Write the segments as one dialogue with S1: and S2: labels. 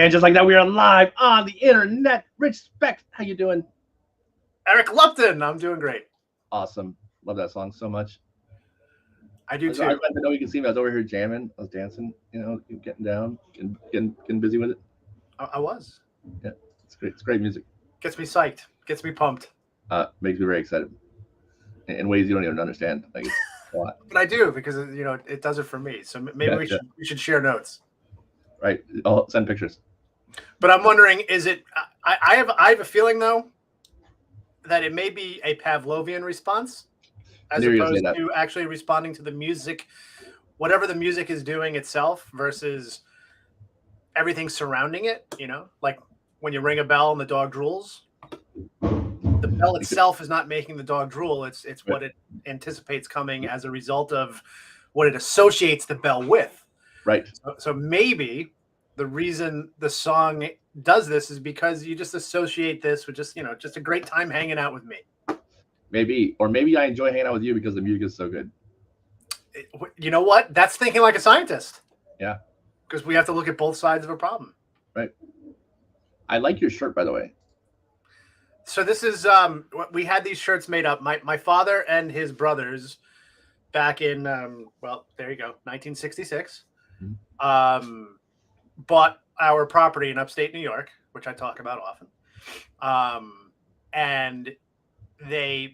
S1: And just like that, we are live on the internet. Rich Specs, how you doing?
S2: Eric Lupton, I'm doing great.
S1: Awesome. Love that song so much.
S2: I do too.
S1: I didn't know you can see me. I was over here jamming. I was dancing, getting down, getting busy with it.
S2: I was.
S1: Yeah, it's great. It's great music.
S2: Gets me psyched. Gets me pumped.
S1: Makes me very excited in ways you don't even understand. Like it's a lot.
S2: But I do because it does it for me. So maybe we should share notes.
S1: Right. I'll send pictures.
S2: But I'm wondering, is it? I have a feeling though that it may be a Pavlovian response as opposed to actually responding to the music, whatever the music is doing itself versus everything surrounding it. Like when you ring a bell and the dog drools. The bell itself is not making the dog drool. It's what it anticipates coming as a result of what it associates the bell with.
S1: Right.
S2: So maybe the reason the song does this is because you just associate this with just a great time hanging out with me.
S1: Maybe I enjoy hanging out with you because the music is so good.
S2: You know what? That's thinking like a scientist.
S1: Yeah.
S2: Because we have to look at both sides of a problem.
S1: Right. I like your shirt, by the way.
S2: So this is we had these shirts made up. My father and his brothers back in there you go, 1966. Mm-hmm. Bought our property in upstate New York, which I talk about often. And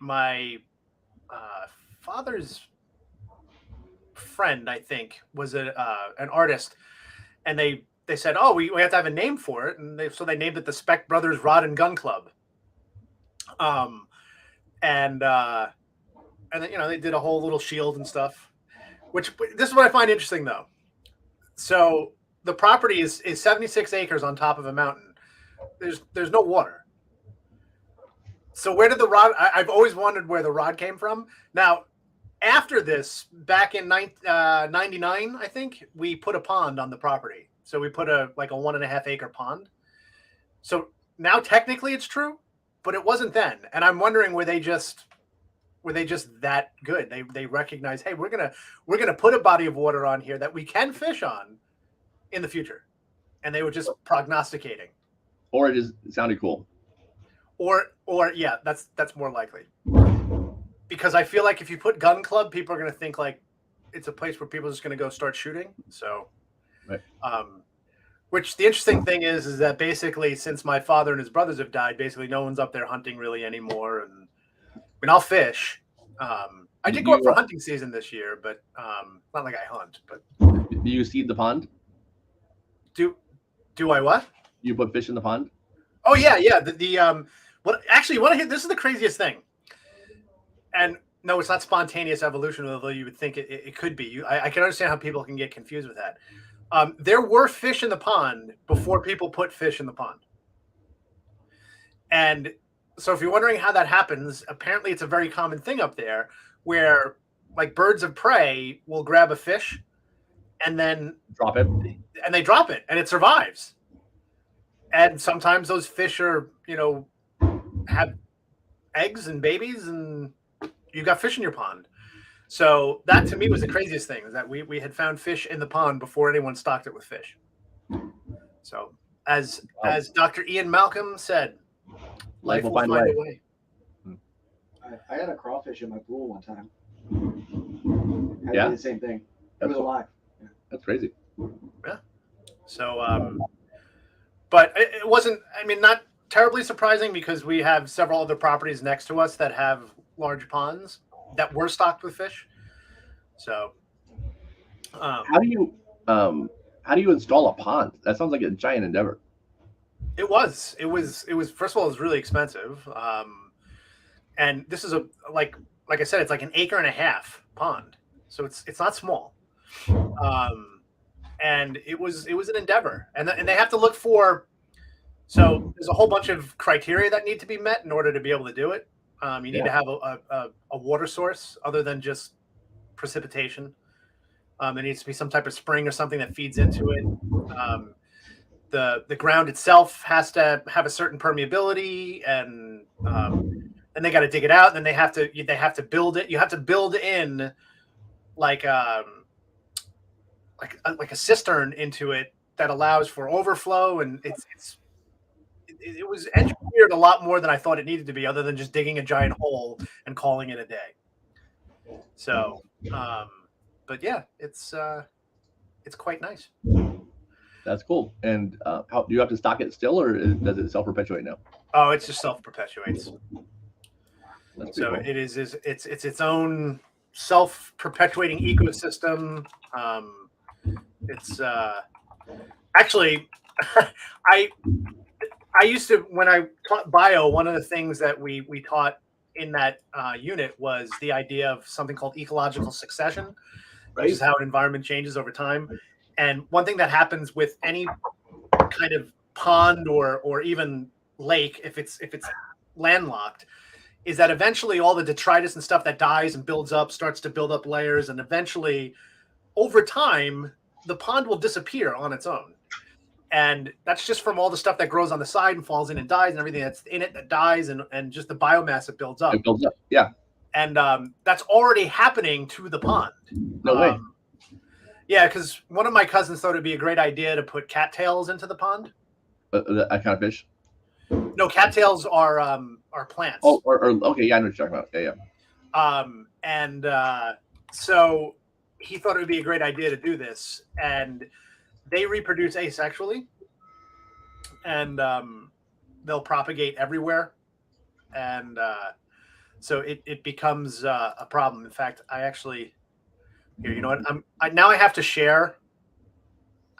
S2: my father's friend, I think, was an artist, and they said, "Oh, we have to have a name for it," and so they named it the Speck Brothers Rod and Gun Club. And then they did a whole little shield and stuff. Which this is what I find interesting though. So the property is 76 acres on top of a mountain. There's no water. So where did the rod? I've always wondered where the rod came from. Now, after this, back in 99, I think we put a pond on the property. So we put a 1.5 acre pond. So now technically it's true, but it wasn't then. And I'm wondering, were they just that good? They recognize, hey, we're gonna put a body of water on here that we can fish on in the future, and they were just prognosticating.
S1: Or it sounded cool.
S2: Or yeah, that's more likely. Because I feel like if you put gun club, people are gonna think like it's a place where people are just gonna go start shooting. So,
S1: right.
S2: Which the interesting thing is that basically since my father and his brothers have died, basically no one's up there hunting really anymore. And I mean, I'll fish. I did go up for hunting season this year, but not like I hunt. But
S1: do you seed the pond?
S2: Do I what?
S1: You put fish in the pond?
S2: Oh yeah. What actually? This is the craziest thing. And no, it's not spontaneous evolution, although you would think it could be. I can understand how people can get confused with that. There were fish in the pond before people put fish in the pond. And so if you're wondering how that happens, apparently it's a very common thing up there where like birds of prey will grab a fish and then
S1: drop it.
S2: And they drop it and it survives. And sometimes those fish are, have eggs and babies and you got fish in your pond. So that to me was the craziest thing, is that we had found fish in the pond before anyone stocked it with fish. So as Dr. Ian Malcolm said, life will find a way.
S3: I had a crawfish in my pool one time.
S1: Yeah,
S3: the same thing. It was alive.
S1: Yeah. That's crazy.
S2: Yeah. So, but it wasn't. I mean, not terribly surprising because we have several other properties next to us that have large ponds that were stocked with fish. So,
S1: how do you install a pond? That sounds like a giant endeavor.
S2: It was. First of all, it was really expensive. And this is like I said, it's like 1.5 acre pond, so it's not small. And it was an endeavor, and they have to look for. So there's a whole bunch of criteria that need to be met in order to be able to do it. You need to have a water source other than just precipitation. There needs to be some type of spring or something that feeds into it. The ground itself has to have a certain permeability, and they got to dig it out. And then they have to build it. You have to build in like a cistern into it that allows for overflow, and it was engineered a lot more than I thought it needed to be, other than just digging a giant hole and calling it a day. So, but yeah, it's quite nice.
S1: That's cool. And how do you have to stock it still, or does it self-perpetuate now?
S2: Oh, it just self-perpetuates. So
S1: cool.
S2: it's its own self-perpetuating ecosystem. It's actually, I used to, when I taught bio, one of the things that we taught in that unit was the idea of something called ecological succession, which is how an environment changes over time. And one thing that happens with any kind of pond or even lake, if it's landlocked, is that eventually all the detritus and stuff that dies and builds up starts to build up layers, and eventually, over time, the pond will disappear on its own. And that's just from all the stuff that grows on the side and falls in and dies, and everything that's in it that dies, and just the biomass that builds up.
S1: It builds up, yeah.
S2: And that's already happening to the pond.
S1: No way.
S2: Yeah, because one of my cousins thought it'd be a great idea to put cattails into the pond.
S1: That kind of fish?
S2: No, cattails are plants.
S1: Oh, or okay, yeah, I know what you're talking about.
S2: Yeah. So he thought it would be a great idea to do this, and they reproduce asexually, and they'll propagate everywhere, and so it becomes a problem. In fact, I actually here, you know what? Now I have to share.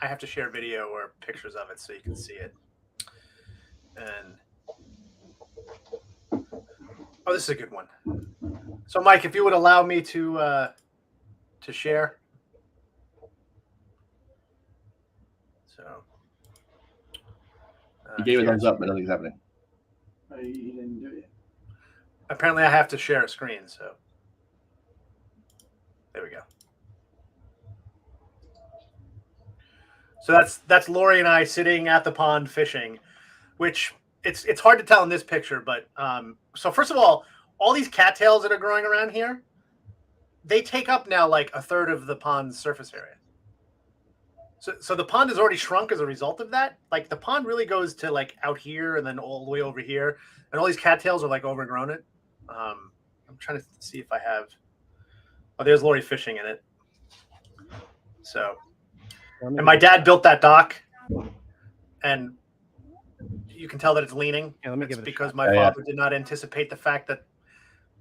S2: I have to share video or pictures of it so you can see it. And oh, this is a good one. So, Mike, if you would allow me to share. So
S1: you gave a thumbs up, but nothing's happening.
S3: You didn't do it.
S2: Apparently, I have to share a screen. So there we go. So that's Lori and I sitting at the pond fishing, which it's hard to tell in this picture, but so first of all these cattails that are growing around here, they take up now like a third of the pond's surface area. So the pond has already shrunk as a result of that. Like the pond really goes to like out here and then all the way over here, and all these cattails are like overgrown it. I'm trying to see if I have. Oh, there's Lori fishing in it. So. And my dad built that dock, and you can tell that it's leaning.
S4: Yeah, let me give it a
S2: because
S4: shot.
S2: my father did not anticipate the fact that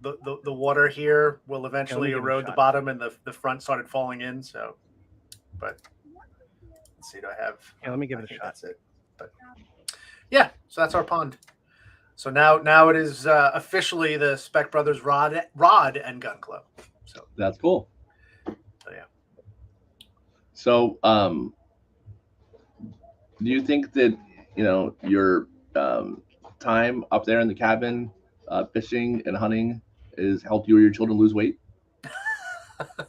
S2: the water here will eventually erode the bottom, and the front started falling in. So, but let's see, do I have?
S4: Yeah, let me give it a shot.
S2: That's it. But yeah, so that's our pond. So now it is officially the Speck Brothers Rod and Gun Club. So
S1: that's cool.
S2: So yeah.
S1: So, do you think that your time up there in the cabin, fishing and hunting, has helped you or your children lose weight?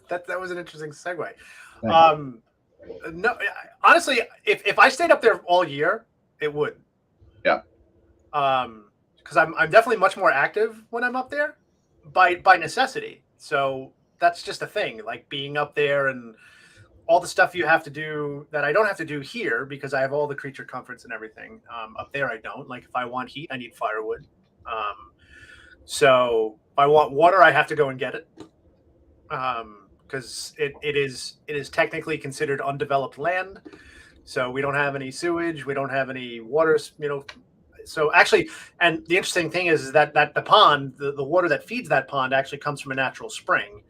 S2: that was an interesting segue. No, honestly, if I stayed up there all year, it would.
S1: Yeah.
S2: Because I'm definitely much more active when I'm up there, by necessity. So that's just a thing, like being up there and all the stuff you have to do that I don't have to do here because I have all the creature comforts and everything. Up there, I don't. Like if I want heat, I need firewood. So if I want water, I have to go and get it. Because it is technically considered undeveloped land. So we don't have any sewage. We don't have any water, So actually, and the interesting thing is that the pond, the water that feeds that pond actually comes from a natural spring.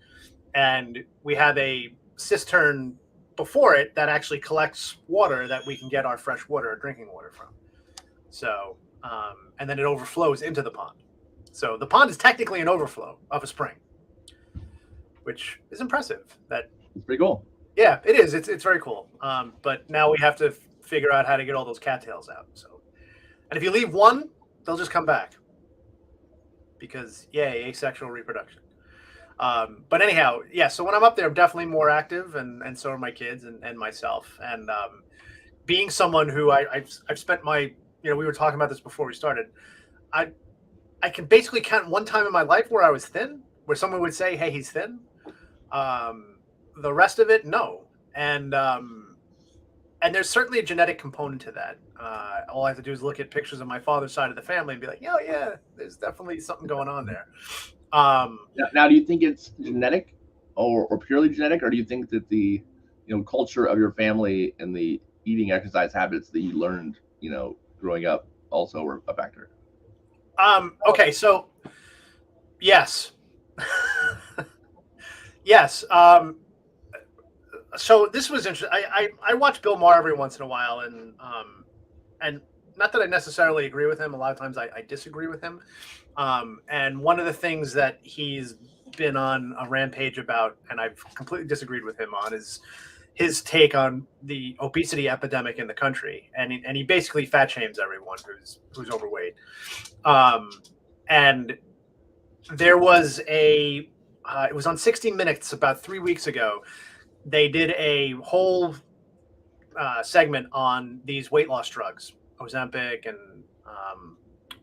S2: And we have a cistern before it that actually collects water that we can get our fresh water or drinking water from. So, and then it overflows into the pond. So the pond is technically an overflow of a spring, which is impressive. It's
S1: pretty cool.
S2: Yeah, it is. It's very cool. But now we have to figure out how to get all those cattails out. So, and if you leave one, they'll just come back because yay, asexual reproduction. But anyhow, yeah, so when I'm up there, I'm definitely more active, and so are my kids and myself. And being someone who I've spent my, we were talking about this before we started, I can basically count one time in my life where I was thin, where someone would say, hey, he's thin. The rest of it, no. And and there's certainly a genetic component to that. All I have to do is look at pictures of my father's side of the family and be like, oh yeah, there's definitely something going on there.
S1: Now, do you think it's genetic or purely genetic, or do you think that the culture of your family and the eating exercise habits that you learned growing up also were a factor?
S2: Okay, so yes. Yes. So this was interesting. I watch Bill Maher every once in a while, and not that I necessarily agree with him. A lot of times I disagree with him. And one of the things that he's been on a rampage about, and I've completely disagreed with him on, is his take on the obesity epidemic in the country. And he basically fat shames everyone who's overweight. And there was it was on 60 Minutes about 3 weeks ago. They did a whole segment on these weight loss drugs, Ozempic and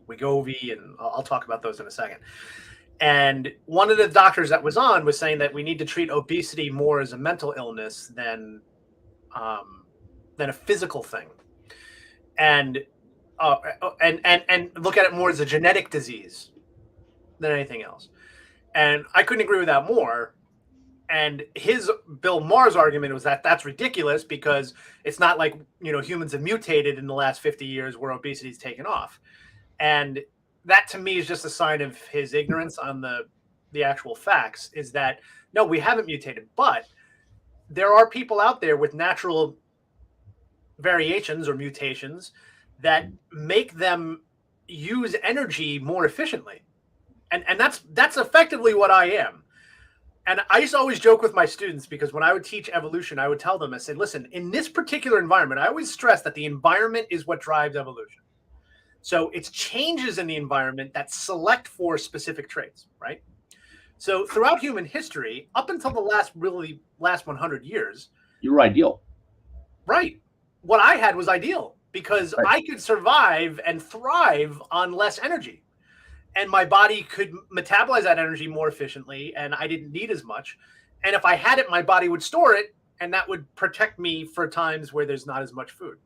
S2: Wegovy, and I'll talk about those in a second. And one of the doctors that was on was saying that we need to treat obesity more as a mental illness than a physical thing, and look at it more as a genetic disease than anything else. And I couldn't agree with that more. And Bill Maher's argument was that that's ridiculous because it's not like, humans have mutated in the last 50 years where obesity's taken off. And that to me is just a sign of his ignorance on the actual facts, is that no, we haven't mutated, but there are people out there with natural variations or mutations that make them use energy more efficiently. And that's effectively what I am. And I used to always joke with my students, because when I would teach evolution, I would tell them, I said, listen, in this particular environment, I always stress that the environment is what drives evolution. So it's changes in the environment that select for specific traits, right? So throughout human history, up until the last 100 years,
S1: you were ideal.
S2: Right. What I had was ideal because I could survive and thrive on less energy. And my body could metabolize that energy more efficiently, and I didn't need as much. And if I had it, my body would store it, and that would protect me for times where there's not as much food.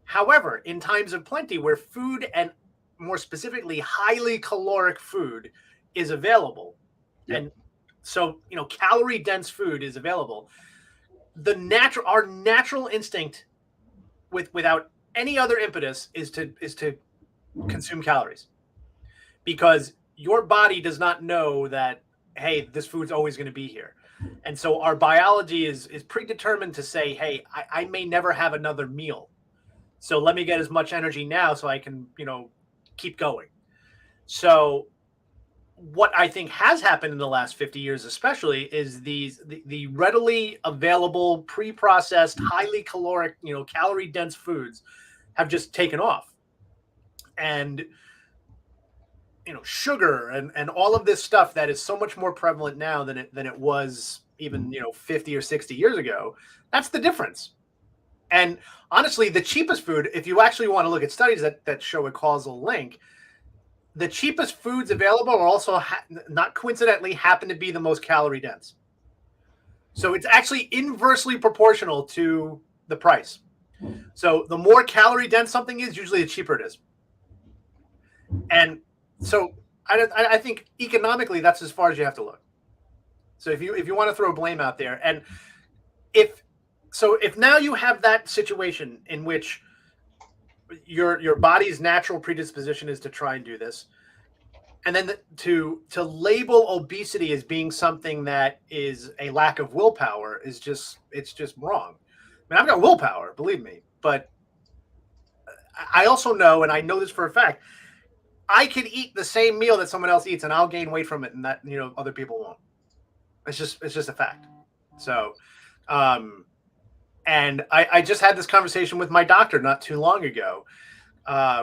S2: However, in times of plenty, where food, and more specifically, highly caloric food, is available, and so calorie-dense food is available, our natural instinct, without any other impetus, is to consume calories. Because your body does not know that, hey, this food's always going to be here. And so our biology is predetermined to say, hey, I may never have another meal. So let me get as much energy now so I can, keep going. So what I think has happened in the last 50 years especially is the readily available, pre-processed, highly caloric, calorie-dense foods have just taken off. And sugar and all of this stuff that is so much more prevalent now than it was even 50 or 60 years ago. That's the difference. And honestly, the cheapest food, if you actually want to look at studies that show a causal link, the cheapest foods available are also not coincidentally happen to be the most calorie dense. So it's actually inversely proportional to the price. So the more calorie dense something is, usually the cheaper it is. And so I think economically that's as far as you have to look. So if you want to throw blame out there, and if now you have that situation in which your body's natural predisposition is to try and do this, and then to label obesity as being something that is a lack of willpower it's just wrong. I mean, I've got willpower, believe me, but I also know, and I know this for a fact, I could eat the same meal that someone else eats and I'll gain weight from it, and that other people won't. It's just a fact. So and I just had this conversation with my doctor not too long ago.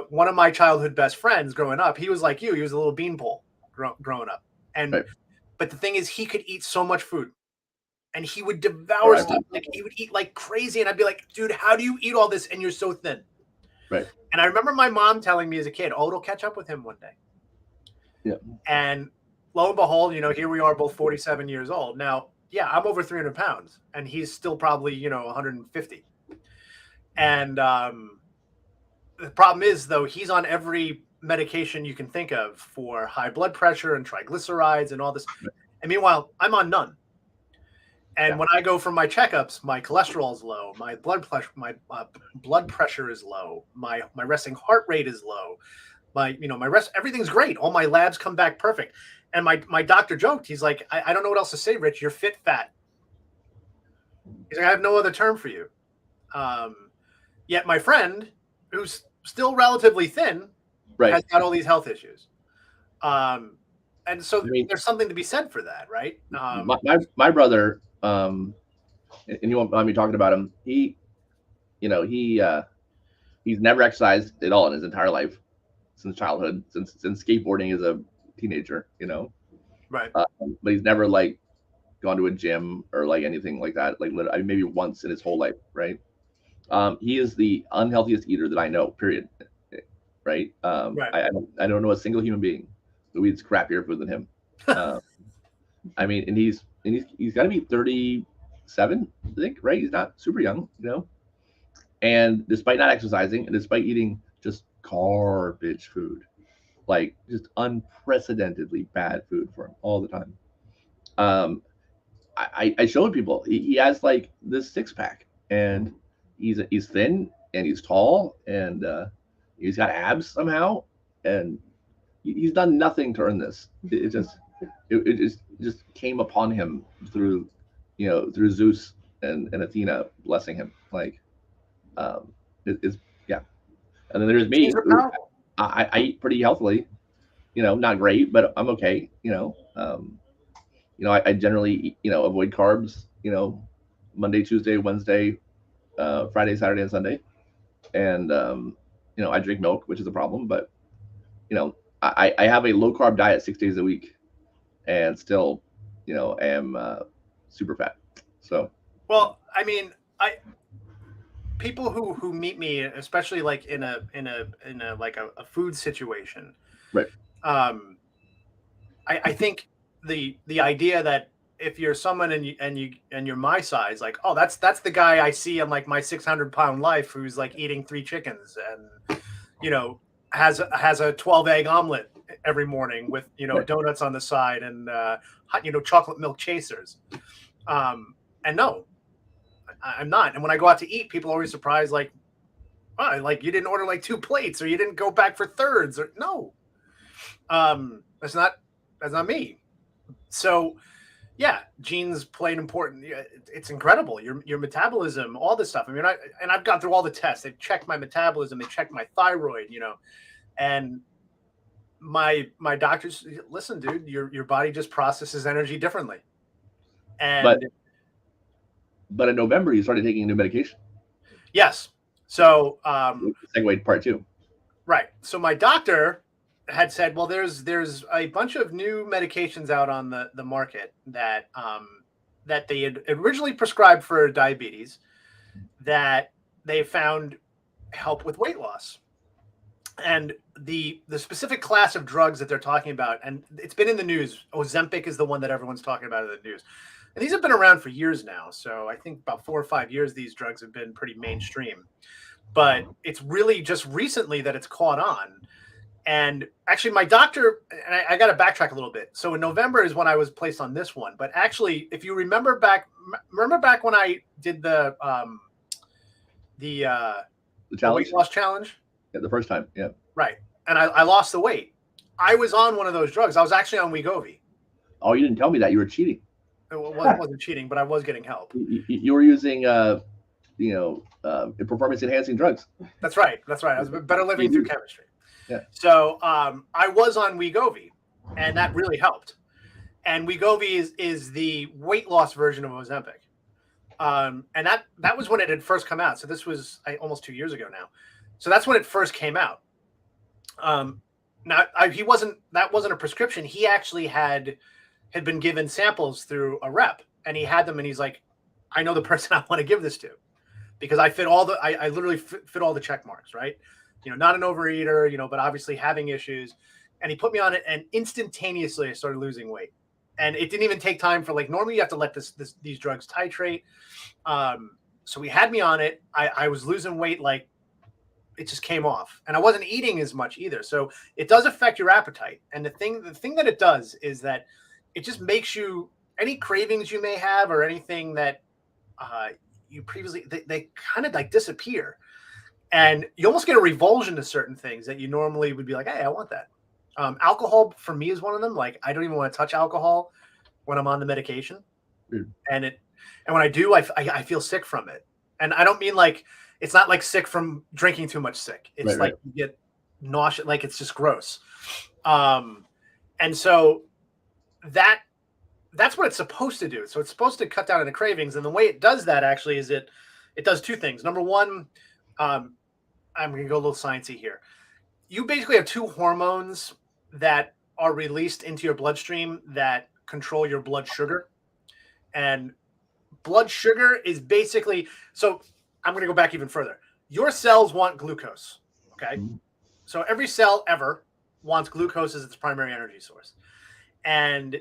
S2: One of my childhood best friends growing up, he was like you. He was a little beanpole growing up. And but the thing is, he could eat so much food, and he would devour stuff. Like he would eat like crazy, and I'd be like, dude, how do you eat all this and you're so thin?
S1: Right.
S2: And I remember my mom telling me as a kid, oh, it'll catch up with him one day.
S1: Yeah.
S2: And lo and behold, here we are, both 47 years old. Now, yeah, I'm over 300 pounds, and he's still probably, 150. And the problem is, though, he's on every medication you can think of for high blood pressure and triglycerides and all this. And meanwhile, I'm on none. And when I go for my checkups, my cholesterol is low, my blood pressure is low, my resting heart rate is low, everything's great. All my labs come back perfect. And my doctor joked, he's like, I don't know what else to say, Rich. You're fit fat. He's like, I have no other term for you. Yet my friend, who's still relatively thin, has got all these health issues. And so there's something to be said for that, right?
S1: My brother, and you won't mind me talking about him. He's never exercised at all in his entire life since childhood, since skateboarding as a teenager,
S2: Right.
S1: But he's never like gone to a gym or like anything like that, like maybe once in his whole life, right? He is the unhealthiest eater that I know, period. Right.
S2: Right.
S1: I don't know a single human being who eats crappier food than him. I mean, and he's got to be 37, I think, right? He's not super young, And despite not exercising and despite eating just garbage food, like just unprecedentedly bad food for him all the time. I showed people he has like this 6-pack, and he's thin and he's tall and he's got abs somehow, and he's done nothing to earn this. It just came upon him through Zeus and Athena blessing him. Like, yeah. And then there's me. I eat pretty healthily, not great, but I'm okay. I generally avoid carbs. Monday, Tuesday, Wednesday, Friday, Saturday, and Sunday, and I drink milk, which is a problem, but I have a low carb diet 6 days a week, and still, am super fat. So,
S2: well, I mean, people who meet me, especially like in a like a food situation,
S1: right?
S2: I think the idea that if you're someone and you're my size, like, oh, that's the guy I see on like my 600-pound life who's like eating 3 chickens and has a 12-egg omelet every morning with donuts on the side and hot chocolate milk chasers. And no, I'm not. And when I go out to eat, people are always surprised, like, oh, like you didn't order like 2 plates or you didn't go back for thirds or no. That's not me. So yeah, genes play an important. It's incredible. Your metabolism, all this stuff. I mean, I've gone through all the tests. They've checked my metabolism. They checked my thyroid. And my doctors, listen, dude, your body just processes energy differently. And
S1: but in November you started taking a new medication.
S2: Yes. So
S1: segue part 2.
S2: Right. So my doctor had said, well, there's a bunch of new medications out on the market that they had originally prescribed for diabetes that they found help with weight loss. And the specific class of drugs that they're talking about, and it's been in the news, Ozempic is the one that everyone's talking about in the news. And these have been around for years now. So I think about 4 or 5 years, these drugs have been pretty mainstream. But it's really just recently that it's caught on. And actually, my doctor, and I got to backtrack a little bit. So in November is when I was placed on this one. But actually, if you remember back when I did the weight loss challenge?
S1: Yeah, the first time. Yeah.
S2: Right. And I lost the weight. I was on one of those drugs. I was actually on Wegovy.
S1: Oh, you didn't tell me that. You were cheating.
S2: It wasn't cheating, but I was getting help.
S1: You were using, performance-enhancing drugs.
S2: That's right. I was better living through chemistry.
S1: Yeah. So
S2: I was on Wegovy, and that really helped. And Wegovy is the weight loss version of Ozempic. And that was when it had first come out. So this was almost 2 years ago now. So that's when it first came out. That wasn't a prescription. He actually had been given samples through a rep, and he had them, and he's like, I know the person I want to give this to because I fit I literally fit all the check marks, right? Not an overeater, but obviously having issues. And he put me on it, and instantaneously I started losing weight. And it didn't even take time for, like, normally you have to let these drugs titrate. So he had me on it. I was losing weight, like it just came off, and I wasn't eating as much either. So it does affect your appetite. And the thing that it does is that it just makes you, any cravings you may have or anything that you previously, they kind of like disappear, and you almost get a revulsion to certain things that you normally would be like, hey, I want that. Alcohol for me is one of them. Like I don't even want to touch alcohol when I'm on the medication, and when I do, I feel sick from it. And I don't mean like, it's not like sick from drinking too much sick. It's like you get nauseous, like it's just gross. And so that's what it's supposed to do. So it's supposed to cut down on the cravings. And the way it does that actually is it does two things. Number one, I'm going to go a little sciencey here. You basically have two hormones that are released into your bloodstream that control your blood sugar. And blood sugar is basically, so I'm going to go back even further. Your cells want glucose. Okay. Mm-hmm. So every cell ever wants glucose as its primary energy source. And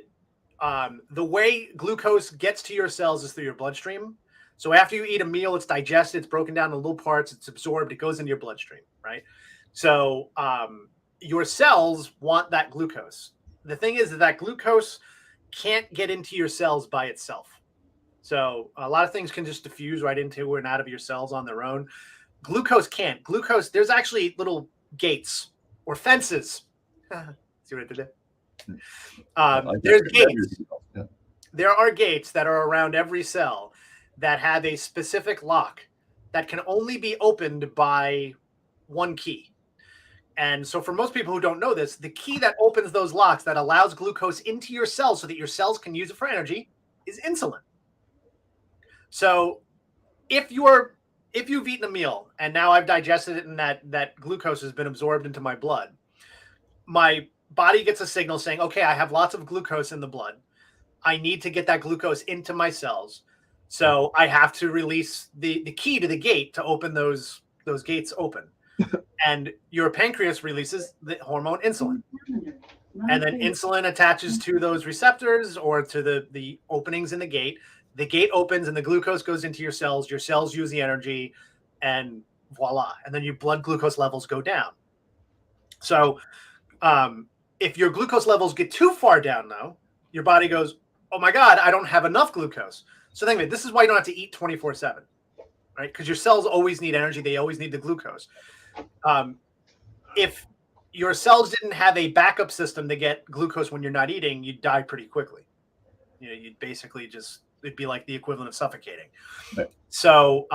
S2: the way glucose gets to your cells is through your bloodstream. So after you eat a meal, it's digested, it's broken down into little parts, it's absorbed, it goes into your bloodstream, right? So your cells want that glucose. The thing is that glucose can't get into your cells by itself. So a lot of things can just diffuse right into and out of your cells on their own. Glucose can't. Glucose, there's actually little gates or fences. See what I did there? There's gates. Yeah. There are gates that are around every cell that have a specific lock that can only be opened by one key. And so for most people who don't know this, the key that opens those locks that allows glucose into your cells so that your cells can use it for energy is insulin. So if you've eaten a meal and now I've digested it and that glucose has been absorbed into my blood, my body gets a signal saying, okay, I have lots of glucose in the blood. I need to get that glucose into my cells. So I have to release the key to the gate to open those gates open. And your pancreas releases the hormone insulin. And then insulin attaches to those receptors or to the openings in the gate. The gate opens and the glucose goes into your cells. Your cells use the energy and voila. And then your blood glucose levels go down. So if your glucose levels get too far down, though, your body goes, oh my God, I don't have enough glucose. So think of it, this is why you don't have to eat 24/7, right? Because your cells always need energy. They always need the glucose. If your cells didn't have a backup system to get glucose when you're not eating, you'd die pretty quickly. You know, you'd basically it'd be like the equivalent of suffocating. Right. So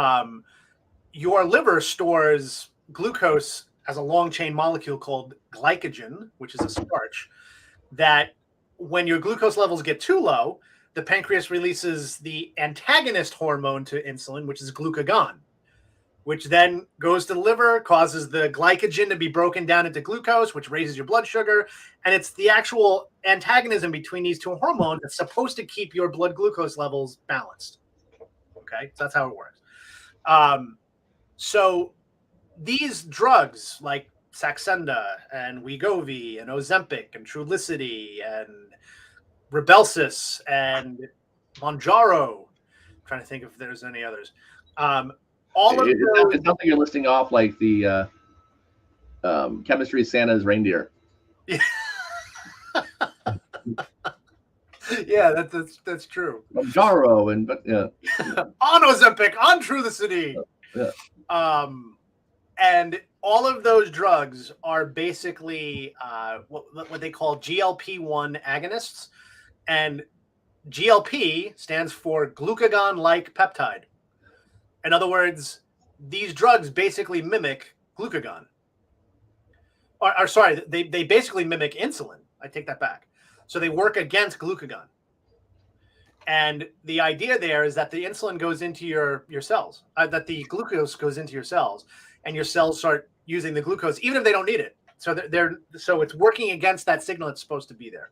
S2: your liver stores glucose as a long chain molecule called glycogen, which is a starch, that when your glucose levels get too low, the pancreas releases the antagonist hormone to insulin, which is glucagon, which then goes to the liver, causes the glycogen to be broken down into glucose, which raises your blood sugar. And it's the actual antagonism between these two hormones that's supposed to keep your blood glucose levels balanced. Okay, so that's how it works. So these drugs like Saxenda and Wegovy and Ozempic and Trulicity and Rybelsus and Mounjaro, I'm trying to think if there's any others. All of those,
S1: it's something you're listing off like the chemistry Santa's reindeer.
S2: Yeah, yeah, that's true.
S1: Mounjaro
S2: on Ozempic, on Trulicity.
S1: Yeah.
S2: And all of those drugs are basically what they call GLP-1 agonists, and GLP stands for glucagon-like peptide. In other words, these drugs basically mimic glucagon. Or sorry, they basically mimic insulin. I take that back. So they work against glucagon. And the idea there is that the insulin goes into your cells, that the glucose goes into your cells, and your cells start using the glucose even if they don't need it. So so it's working against that signal that's supposed to be there.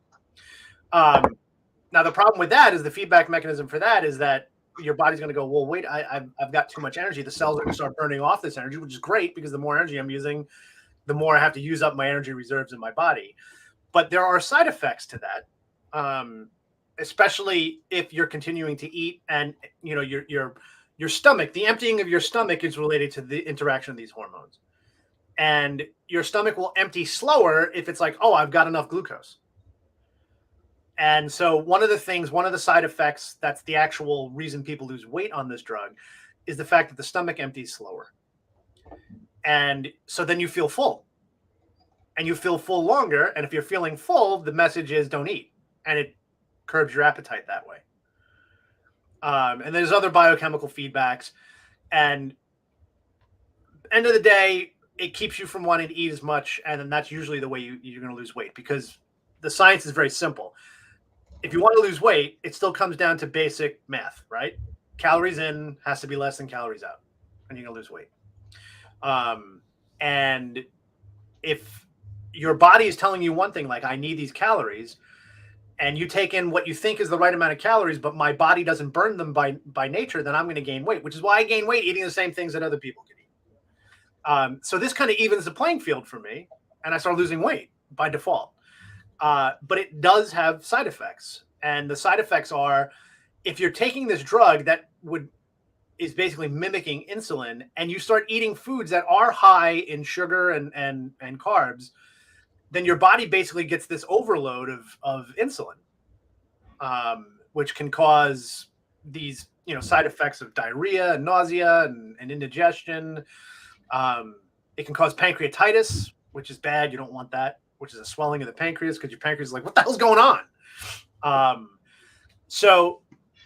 S2: Now the problem with that is the feedback mechanism for that is that your body's going to go, well, wait, I've got too much energy. The cells are going to start burning off this energy, which is great because the more energy I'm using, the more I have to use up my energy reserves in my body. But there are side effects to that, especially if you're continuing to eat and your your stomach, the emptying of your stomach is related to the interaction of these hormones. And your stomach will empty slower if it's like, oh, I've got enough glucose. And so one of the side effects, that's the actual reason people lose weight on this drug, is the fact that the stomach empties slower. And so then you feel full. And you feel full longer. And if you're feeling full, the message is don't eat. And it curbs your appetite that way. And there's other biochemical feedbacks. And end of the day, it keeps you from wanting to eat as much. And then that's usually the way you're going to lose weight, because the science is very simple. If you want to lose weight, it still comes down to basic math, right? Calories in has to be less than calories out, and you're going to lose weight. And if your body is telling you one thing, like, I need these calories, and you take in what you think is the right amount of calories, but my body doesn't burn them by nature, then I'm going to gain weight, which is why I gain weight eating the same things that other people can eat. So this kind of evens the playing field for me, and I start losing weight by default. But it does have side effects. And the side effects are, if you're taking this drug that is basically mimicking insulin, and you start eating foods that are high in sugar and carbs, then your body basically gets this overload of insulin, which can cause these side effects of diarrhea and nausea and indigestion. It can cause pancreatitis, which is bad. You don't want that, which is a swelling of the pancreas, because your pancreas is like, what the hell's going on? So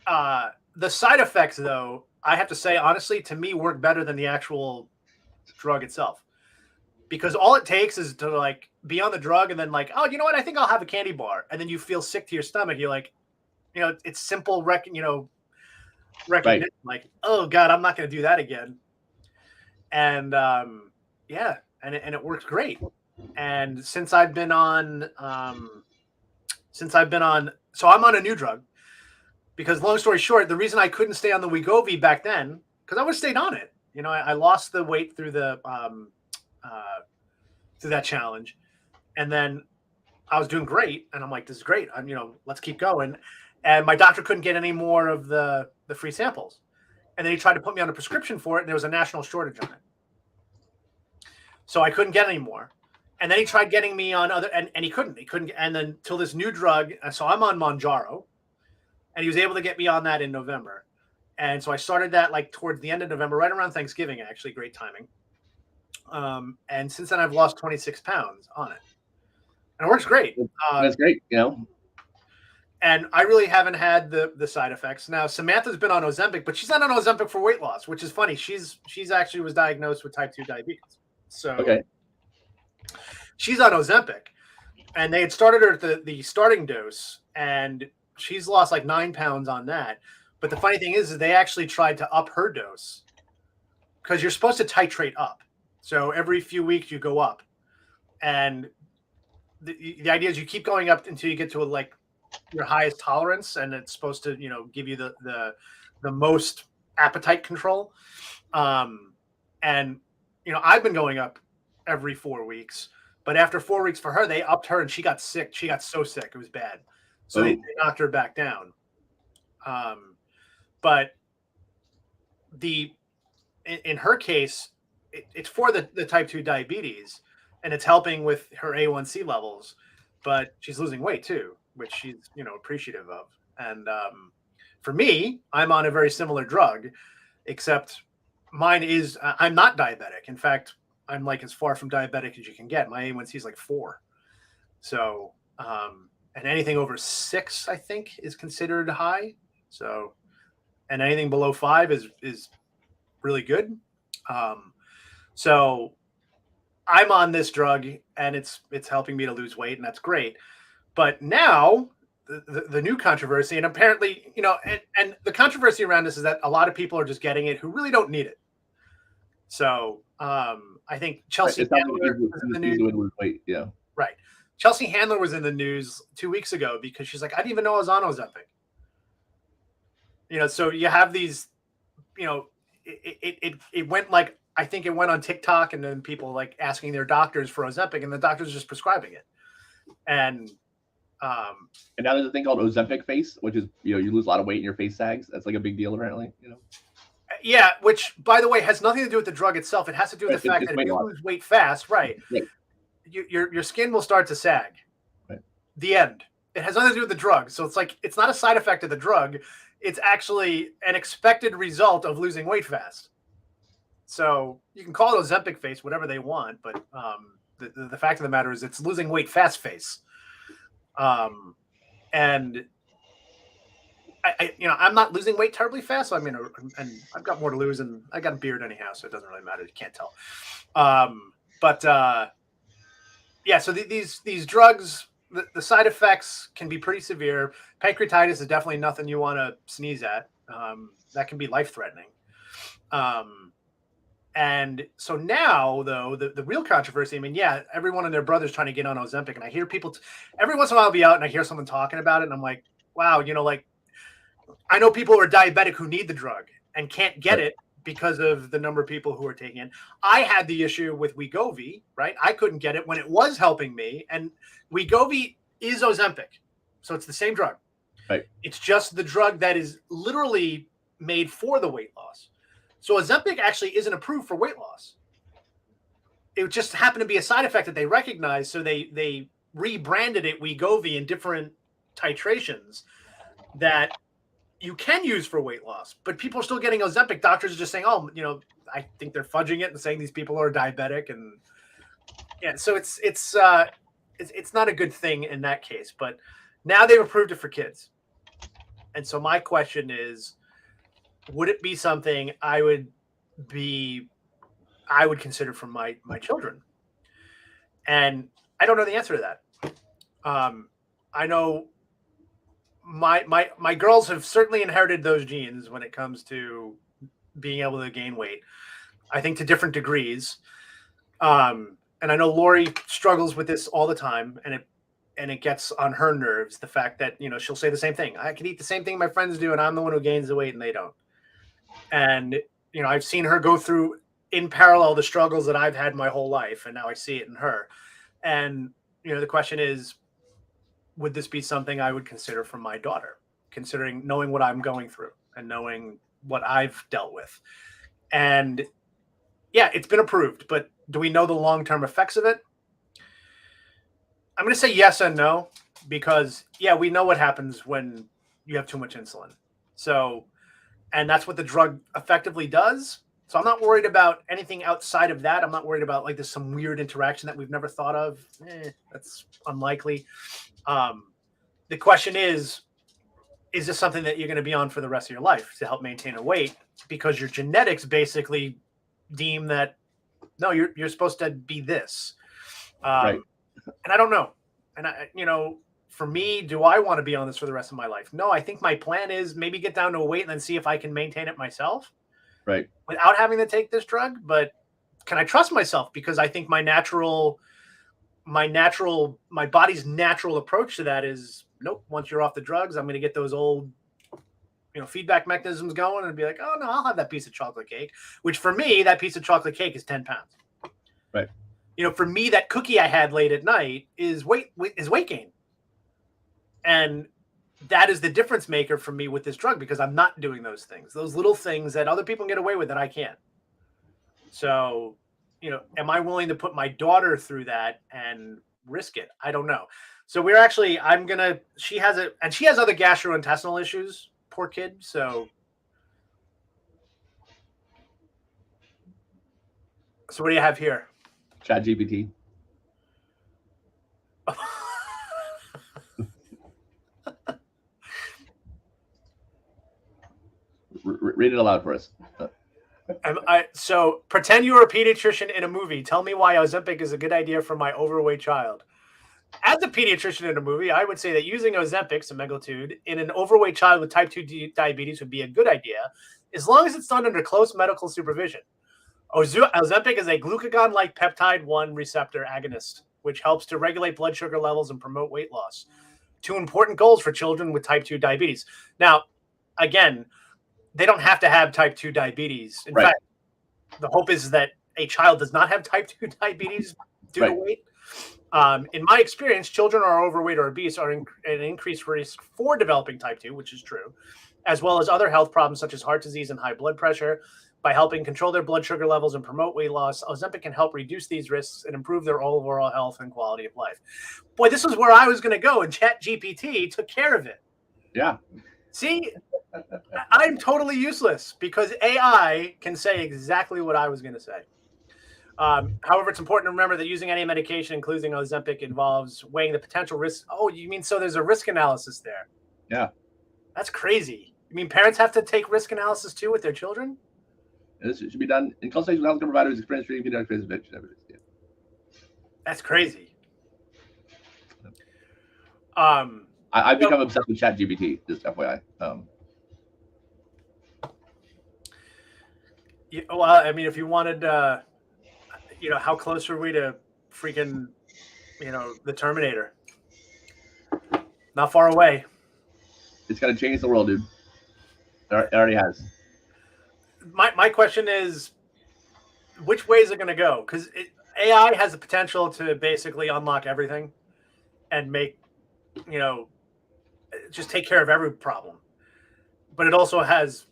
S2: the side effects, though, I have to say, honestly, to me, work better than the actual drug itself. Because all it takes is to like be on the drug and then like, oh, you know what? I think I'll have a candy bar. And then you feel sick to your stomach. You're like, it's simple recognition. Right. Like, oh God, I'm not going to do that again. And yeah, and it works great. And since I've been on, so I'm on a new drug, because long story short, the reason I couldn't stay on the Wegovy back then, because I would have stayed on it. I lost the weight through through that challenge, and then I was doing great, and I'm like, this is great. Let's keep going. And my doctor couldn't get any more of the free samples, and then he tried to put me on a prescription for it, and there was a national shortage on it, so I couldn't get any more. And then he tried getting me on other, and he couldn't. And then till this new drug. So I'm on Mounjaro, and he was able to get me on that in November. And so I started that like towards the end of November, right around Thanksgiving. Actually, great timing. And since then, I've lost 26 pounds on it, and it works great.
S1: That's great,
S2: And I really haven't had the side effects. Now, Samantha's been on Ozempic, but she's not on Ozempic for weight loss, which is funny. She's actually was diagnosed with type 2 diabetes. So
S1: okay.
S2: She's on Ozempic, and they had started her at the starting dose, and she's lost like 9 pounds on that. But the funny thing is they actually tried to up her dose, because you're supposed to titrate up. So every few weeks you go up, and the idea is you keep going up until you get to like your highest tolerance, and it's supposed to give you the most appetite control. And I've been going up every 4 weeks. But after 4 weeks for her, they upped her, and she got sick. She got so sick. It was bad. So they knocked her back down. But in her case, it's for the type 2 diabetes, and it's helping with her A1C levels. But she's losing weight too, which she's appreciative of. And for me, I'm on a very similar drug, except mine is I'm not diabetic. In fact, I'm like as far from diabetic as you can get. My A1C is like 4. So, and anything over 6, I think, is considered high. So, and anything below 5 is really good. So I'm on this drug, and it's helping me to lose weight, and that's great. But now the new controversy, and apparently, and the controversy around this is that a lot of people are just getting it who really don't need it. So, I think Chelsea Handler was in the news.
S1: Yeah.
S2: Right. Chelsea Handler was in the news 2 weeks ago because she's like, I didn't even know I was on Ozempic. So you have these, it went like, I think it went on TikTok, and then people like asking their doctors for Ozempic, and the doctors just prescribing it. And
S1: now there's a thing called Ozempic face, which is, you lose a lot of weight and your face sags. That's like a big deal apparently,
S2: Yeah, which, by the way, has nothing to do with the drug itself. It has to do with the fact that if you lose weight fast, right, your skin will start to sag.
S1: Right.
S2: The end. It has nothing to do with the drug. So it's like, it's not a side effect of the drug. It's actually an expected result of losing weight fast. So you can call it Ozempic face, whatever they want, but the fact of the matter is it's losing weight fast face. And I'm not losing weight terribly fast. So and I've got more to lose, and I got a beard anyhow, so it doesn't really matter. You can't tell. So these drugs, the side effects can be pretty severe. Pancreatitis is definitely nothing you want to sneeze at. That can be life-threatening. And so now, though, the real controversy, everyone and their brother's trying to get on Ozempic, and I hear people, every once in a while I'll be out and I hear someone talking about it, and I'm like, wow, I know people who are diabetic who need the drug and can't get it because of the number of people who are taking it. I had the issue with Wegovy, right? I couldn't get it when it was helping me, and Wegovy is Ozempic, so it's the same drug.
S1: Right.
S2: It's just the drug that is literally made for the weight loss. So Ozempic actually isn't approved for weight loss. It just happened to be a side effect that they recognized, so they rebranded it Wegovy in different titrations that you can use for weight loss, but people are still getting Ozempic. Doctors are just saying, I think they're fudging it and saying these people are diabetic, and so it's not a good thing in that case. But now they've approved it for kids, and so my question is, would it be something I would consider for my children? And I don't know the answer to that. I know my girls have certainly inherited those genes when it comes to being able to gain weight. I think to different degrees. And I know Lori struggles with this all the time, and it gets on her nerves, the fact that, she'll say the same thing. I can eat the same thing my friends do, and I'm the one who gains the weight and they don't. And, I've seen her go through in parallel the struggles that I've had my whole life, and now I see it in her. And, the question is, would this be something I would consider for my daughter, considering knowing what I'm going through and knowing what I've dealt with? And yeah, it's been approved, but do we know the long-term effects of it? I'm going to say yes and no, because we know what happens when you have too much insulin. So, and that's what the drug effectively does. So I'm not worried about anything outside of that. I'm not worried about there's some weird interaction that we've never thought of. That's unlikely. The question is this something that you're going to be on for the rest of your life to help maintain a weight, because your genetics basically deem that, no, you're supposed to be this.
S1: Right.
S2: And I don't know. And for me, do I want to be on this for the rest of my life? No, I think my plan is maybe get down to a weight and then see if I can maintain it myself.
S1: Right.
S2: Without having to take this drug. But can I trust myself? Because I think my body's natural approach to that is, nope, once you're off the drugs, I'm going to get those old, feedback mechanisms going and be like, oh no, I'll have that piece of chocolate cake, which for me, that piece of chocolate cake is 10 pounds.
S1: Right.
S2: For me, that cookie I had late at night is weight gain. And that is the difference maker for me with this drug, because I'm not doing those things, those little things that other people can get away with that I can't. So, am I willing to put my daughter through that and risk it? I don't know. So she has other gastrointestinal issues, poor kid. So what do you have here?
S1: ChatGPT. Read it aloud for us.
S2: So pretend you're a pediatrician in a movie. Tell me why Ozempic is a good idea for my overweight child. As a pediatrician in a movie, I would say that using Ozempic, semaglutide, in an overweight child with type 2 diabetes would be a good idea, as long as it's done under close medical supervision. Ozempic is a glucagon-like peptide 1 receptor agonist, which helps to regulate blood sugar levels and promote weight loss. 2 important goals for children with type 2 diabetes. Now, again, they don't have to have type 2 diabetes. In fact, the hope is that a child does not have type 2 diabetes due to weight. In my experience, children who are overweight or obese are at an increased risk for developing type 2, which is true. as well as other health problems such as heart disease and high blood pressure. By helping control their blood sugar levels and promote weight loss, Ozempic can help reduce these risks and improve their overall health and quality of life. Boy, this is where I was going to go, and ChatGPT took care of it.
S1: Yeah.
S2: See, I'm totally useless because AI can say exactly what I was going to say. However, it's important to remember that using any medication, including Ozempic, involves weighing the potential risks. Oh, you mean so there's a risk analysis there?
S1: Yeah.
S2: That's crazy. You mean parents have to take risk analysis too with their children?
S1: This should be done in consultation with healthcare providers, experienced treating pediatric patients. Yeah.
S2: That's crazy.
S1: I've become obsessed with ChatGPT, just FYI.
S2: Well, I mean, if you wanted, how close are we to freaking, the Terminator? Not far away.
S1: It's going to change the world, dude. It already has.
S2: My question is, which way is it going to go? Because AI has the potential to basically unlock everything and make, just take care of every problem. But it also has,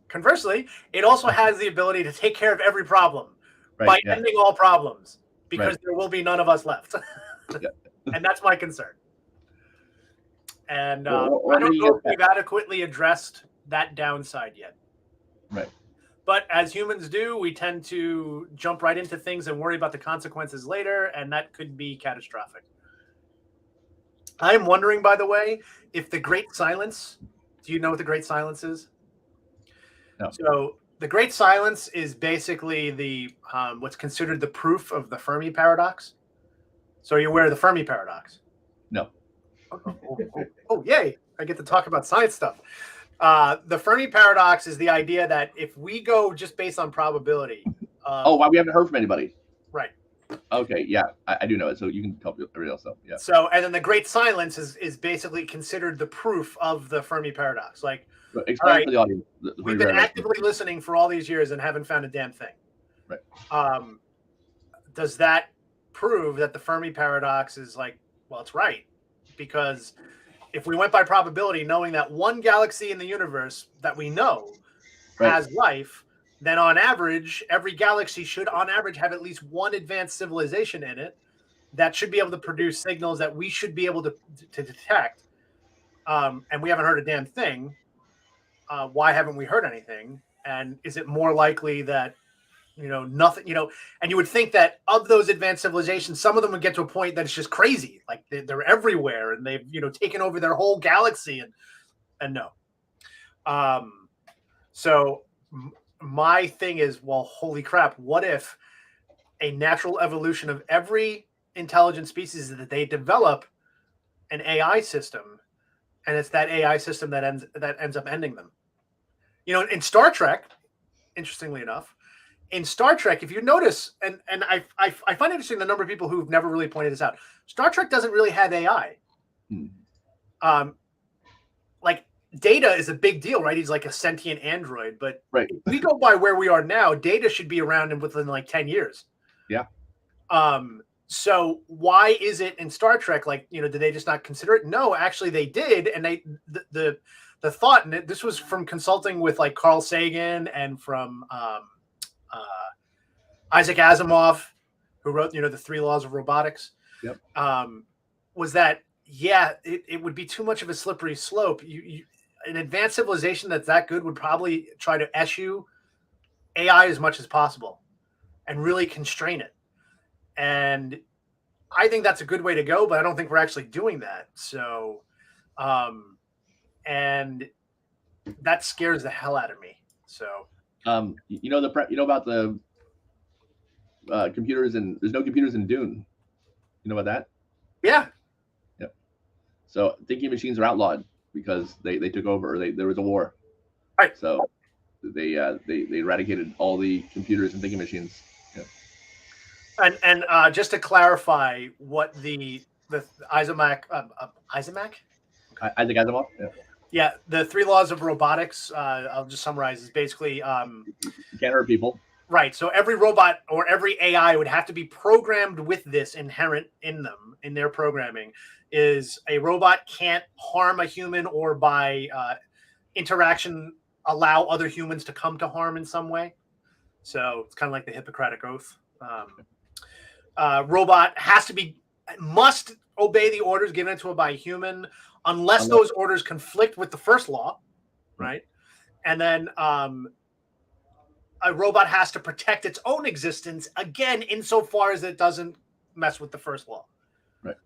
S2: conversely, it also has the ability to take care of every problem by ending all problems, because there will be none of us left. And that's my concern. And I don't know if we've adequately addressed that downside yet.
S1: Right.
S2: But as humans do, we tend to jump right into things and worry about the consequences later, and that could be catastrophic. I am wondering, by the way, if the Great Silence, do you know what the Great Silence is?
S1: No.
S2: So the Great Silence is basically the what's considered the proof of the Fermi paradox. So are you aware of the Fermi paradox?
S1: No.
S2: Oh, yay. I get to talk about science stuff. The Fermi paradox is the idea that if we go just based on probability.
S1: We haven't heard from anybody.
S2: Right.
S1: Okay, yeah, I do know it. So you can tell everybody else. Yeah.
S2: So, and then the Great Silence is basically considered the proof of the Fermi paradox. Like,
S1: explain for the audience.
S2: We've been actively listening for all these years and haven't found a damn thing.
S1: Right.
S2: Does that prove that the Fermi paradox is like, well, it's right? Because if we went by probability, knowing that one galaxy in the universe that we know has life, then on average, every galaxy should on average have at least one advanced civilization in it that should be able to produce signals that we should be able to detect. And we haven't heard a damn thing. Why haven't we heard anything? And is it more likely that, nothing, and you would think that of those advanced civilizations, some of them would get to a point that it's just crazy. Like they're everywhere and they've, taken over their whole galaxy and no. So my thing is, well, holy crap. What if a natural evolution of every intelligent species is that they develop an AI system, and it's that AI system that ends up ending them? In Star Trek, interestingly enough, in Star Trek, if you notice, and I find it interesting the number of people who've never really pointed this out, Star Trek doesn't really have AI. Like Data is a big deal, right? He's like a sentient android, but if we go by where we are now, Data should be around within like 10 years.
S1: Yeah.
S2: So why is it in Star Trek, like, did they just not consider it? No, actually they did. And the thought, and this was from consulting with like Carl Sagan and from Isaac Asimov, who wrote, the 3 Laws of Robotics.
S1: Yep.
S2: Was that, it would be too much of a slippery slope. An advanced civilization that's that good would probably try to eschew AI as much as possible and really constrain it. And I think that's a good way to go, but I don't think we're actually doing that. So, and that scares the hell out of me. So,
S1: about the computers, and there's no computers in Dune. You know about that?
S2: Yeah.
S1: Yep. So thinking machines are outlawed because they took over. There was a war.
S2: Right.
S1: So they eradicated all the computers and thinking machines. Yeah.
S2: And just to clarify, what the Isaac
S1: Isaac Asimov. Yeah.
S2: Yeah, the 3 Laws of Robotics, I'll just summarize, is basically
S1: you can't hurt people.
S2: Right. So every robot or every AI would have to be programmed with this inherent in them, in their programming, is a robot can't harm a human or by interaction allow other humans to come to harm in some way. So it's kind of like the Hippocratic Oath. Robot must obey the orders given to it by a human, unless those orders conflict with the first law, right? And then a robot has to protect its own existence, again, insofar as it doesn't mess with the first law.
S1: Right.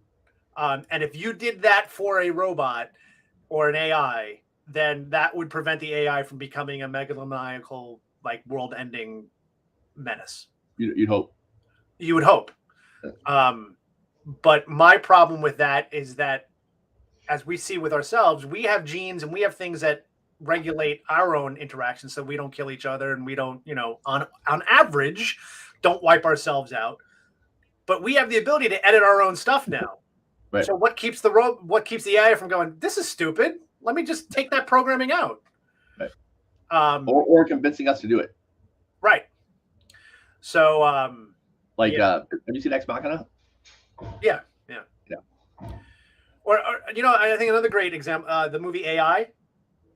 S2: And if you did that for a robot or an AI, then that would prevent the AI from becoming a megalomaniacal, like, world-ending menace.
S1: You'd hope.
S2: You would hope. But my problem with that is that, as we see with ourselves, we have genes and we have things that regulate our own interactions so we don't kill each other and we don't, on average, don't wipe ourselves out. But we have the ability to edit our own stuff now.
S1: Right.
S2: So what keeps the AI from going, this is stupid, let me just take that programming out?
S1: Right. Or convincing us to do it.
S2: Right. So
S1: have you seen Ex Machina?
S2: Yeah. Or I think another great example, the movie AI,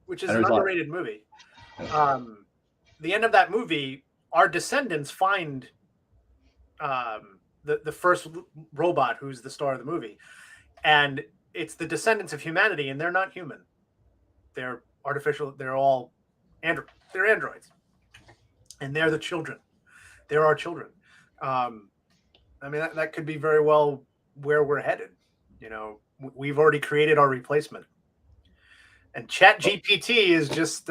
S2: which is an underrated movie. The end of that movie, our descendants find the first robot who's the star of the movie, and it's the descendants of humanity, and they're not human. They're artificial. They're all they're androids, and they're the children. They're our children. I mean, that could be very well where we're headed. We've already created our replacement. And ChatGPT is just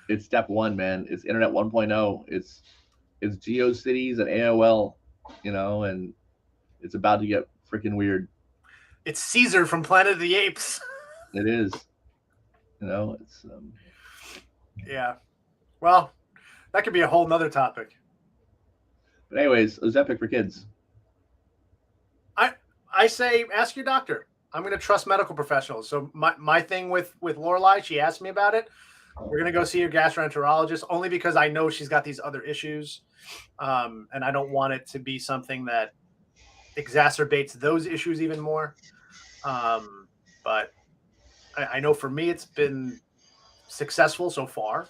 S1: it's step one, man. It's Internet 1.0. It's GeoCities and AOL, and it's about to get freaking weird.
S2: It's Caesar from Planet of the Apes.
S1: It is. It's
S2: yeah. Well, that could be a whole nother topic.
S1: But anyways, Ozempic for kids.
S2: I say ask your doctor. I'm going to trust medical professionals. So my thing with Lorelai, she asked me about it. We're going to go see your gastroenterologist only because I know she's got these other issues. And I don't want it to be something that exacerbates those issues even more. But I know for me, it's been successful so far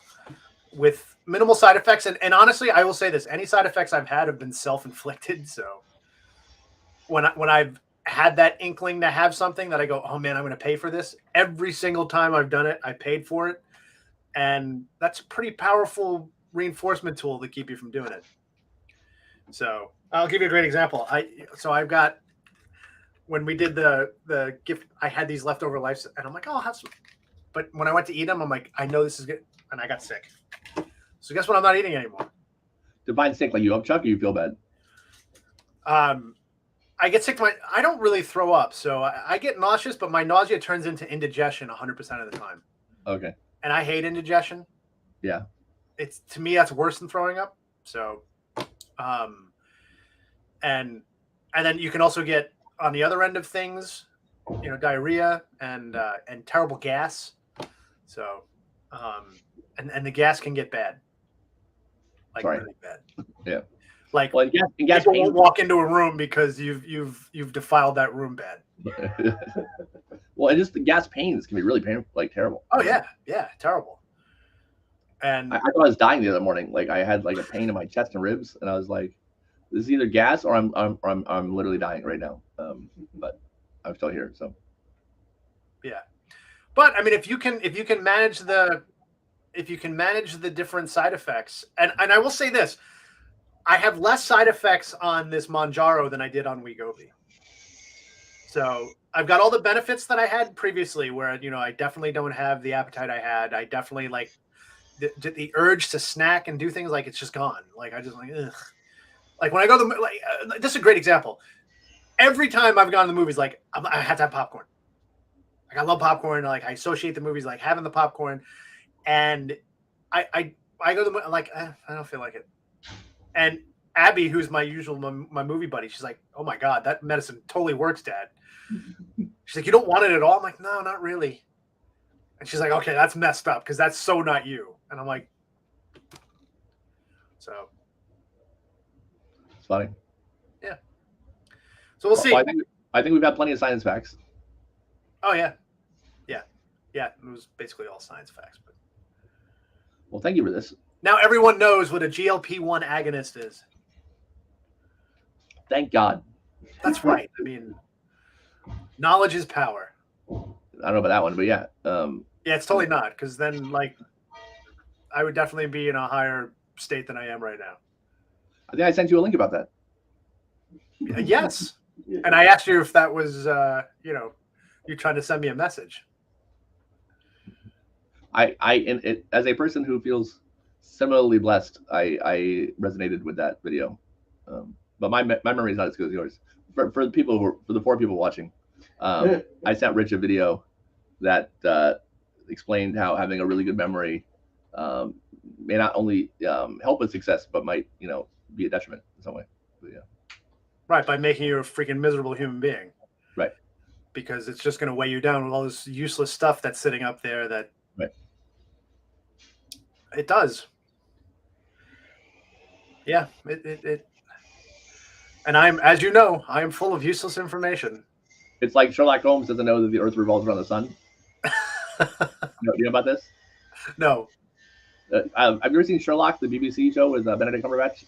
S2: with minimal side effects. And honestly, I will say this, any side effects I've had have been self-inflicted. So when I've had that inkling to have something that I go, oh man, I'm going to pay for this. Every single time I've done it, I paid for it. And that's a pretty powerful reinforcement tool to keep you from doing it. So I'll give you a great example. I've got, when we did the gift, I had these leftover life, and I'm like, oh, I'll have some. But when I went to eat them, I'm like, I know this is good. And I got sick. So guess what? I'm not eating anymore.
S1: Define sick, like you upchuck or you feel bad?
S2: I get sick. I don't really throw up, so I get nauseous, but my nausea turns into indigestion 100% of the time.
S1: Okay.
S2: And I hate indigestion.
S1: Yeah.
S2: It's, to me, that's worse than throwing up. So, and then you can also get on the other end of things, diarrhea and terrible gas. So, and the gas can get bad, like really bad.
S1: Yeah.
S2: Like,
S1: well, gas
S2: people won't walk into a room because you've defiled that room bad.
S1: Well, and just the gas pains can be really painful, like terrible.
S2: Oh yeah, terrible. And
S1: I thought I was dying the other morning. Like I had like a pain in my chest and ribs, and I was like, "This is either gas or I'm literally dying right now." But I'm still here, so.
S2: Yeah, but I mean, if you can manage the different side effects, and I will say this. I have less side effects on this Mounjaro than I did on Wegovy. So I've got all the benefits that I had previously where, I definitely don't have the appetite I had. I definitely like the urge to snack and do things, like it's just gone. Like I just like, ugh. Like when I go to this is a great example. Every time I've gone to the movies, like I have to have popcorn. Like I love popcorn. Like I associate the movies like having the popcorn, and I go to the like I don't feel like it. And Abby, who's my movie buddy, she's like, "Oh my God, that medicine totally works, Dad." She's like, "You don't want it at all?" I'm like, "No, not really." And she's like, "Okay, that's messed up because that's so not you." And I'm like, so
S1: it's funny.
S2: Yeah. So we'll see.
S1: I think we've had plenty of science facts.
S2: Oh yeah, Yeah, it was basically all science facts. But
S1: Well, thank you for this.
S2: now everyone knows what a GLP-1 agonist is.
S1: Thank God.
S2: That's right. I mean, knowledge is power.
S1: I don't know about that one, but yeah.
S2: Yeah, it's totally not, because then, like, I would definitely be in a higher state than I am right now.
S1: I think I sent you a link about that.
S2: Yes. And I asked you if that was, you trying to send me a message.
S1: As a person who feels similarly blessed, I resonated with that video. But my memory is not as good as yours. For the 4 people watching, I sent Rich a video that explained how having a really good memory may not only help with success, but might be a detriment in some way. But, yeah.
S2: Right, by making you a freaking miserable human being.
S1: Right.
S2: Because it's just going to weigh you down with all this useless stuff that's sitting up there that.
S1: Right.
S2: It does. Yeah, it. And as you know, I am full of useless information.
S1: It's like Sherlock Holmes doesn't know that the Earth revolves around the sun. You know about this?
S2: No.
S1: Have you ever seen Sherlock, the BBC show with Benedict Cumberbatch?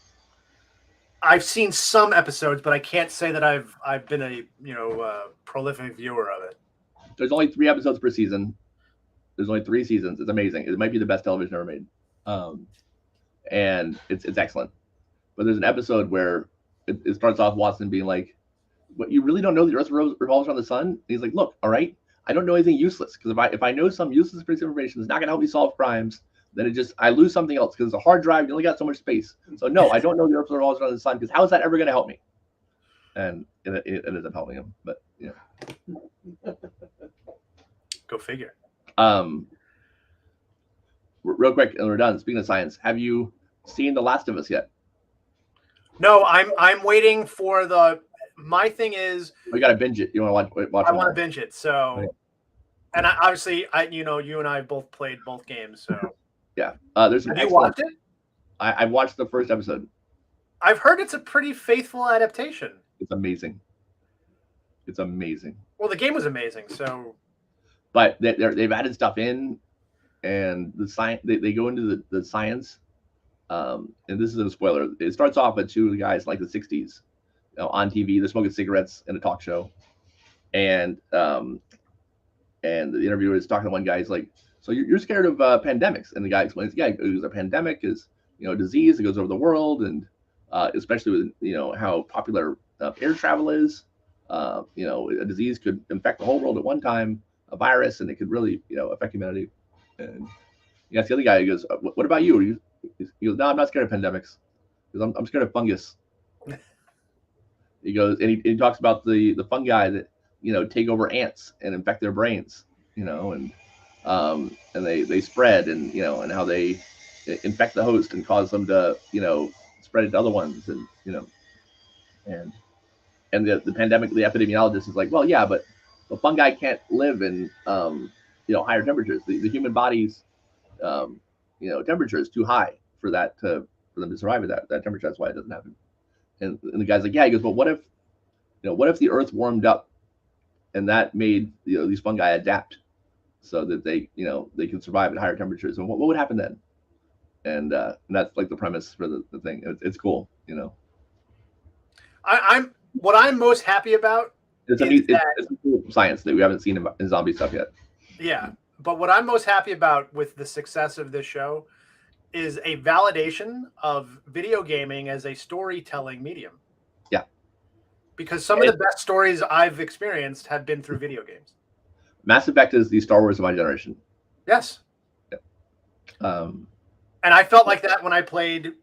S2: I've seen some episodes, but I can't say that I've been a prolific viewer of it.
S1: There's only 3 episodes per season. There's only 3 seasons. It's amazing. It might be the best television ever made, and it's excellent. But there's an episode where it starts off Watson being like, "What, you really don't know the Earth revolves around the sun?" And he's like, "Look, all right, I don't know anything useless, because if I know some useless piece of information that's not going to help me solve crimes, then I lose something else, because it's a hard drive. You only got so much space. So no, I don't know the Earth revolves around the sun, because how is that ever going to help me?" And it ends up helping him. But yeah.
S2: Go figure.
S1: Real quick, and we're done. Speaking of science, have you seen The Last of Us yet?
S2: No, I'm waiting for the. My thing is,
S1: we got to binge it. You want to watch?
S2: I want to binge it. So, okay. And obviously, you and I both played both games. So
S1: yeah, there's some.
S2: Have you watched it?
S1: I watched the first episode.
S2: I've heard it's a pretty faithful adaptation.
S1: It's amazing. It's amazing.
S2: Well, the game was amazing. So,
S1: but they've added stuff in, and the science. They go into the science. And this is a spoiler. It starts off with 2 guys like the 60s, on TV. They're smoking cigarettes in a talk show, and the interviewer is talking to one guy. He's like, "So you're scared of pandemics?" And the guy explains, "Yeah, because a pandemic is a disease that goes over the world, and especially with how popular air travel is. A disease could infect the whole world at one time, a virus, and it could really affect humanity." And the other guy goes, "What about you? He goes, "No, I'm not scared of pandemics, because I'm scared of fungus." He goes, and he talks about the fungi that take over ants and infect their brains, and they spread, and and how they infect the host and cause them to spread it to other ones, and the pandemic, the epidemiologist is like, "Well, yeah, but the fungi can't live in higher temperatures. The human body's temperature is too high for them to survive at that temperature. That's why it doesn't happen." And the guy's like, "Yeah." He goes, "But what if the Earth warmed up, and that made these fungi adapt so that they can survive at higher temperatures? And what would happen then?" And that's like the premise for the thing. It's cool,
S2: What I'm most happy about.
S1: It's cool science that we haven't seen in zombie stuff yet.
S2: Yeah, but what I'm most happy about with the success of this show is a validation of video gaming as a storytelling medium.
S1: Yeah.
S2: Because some of the best stories I've experienced have been through video games.
S1: Mass Effect is the Star Wars of my generation.
S2: Yes.
S1: Yeah.
S2: And I felt like that when I played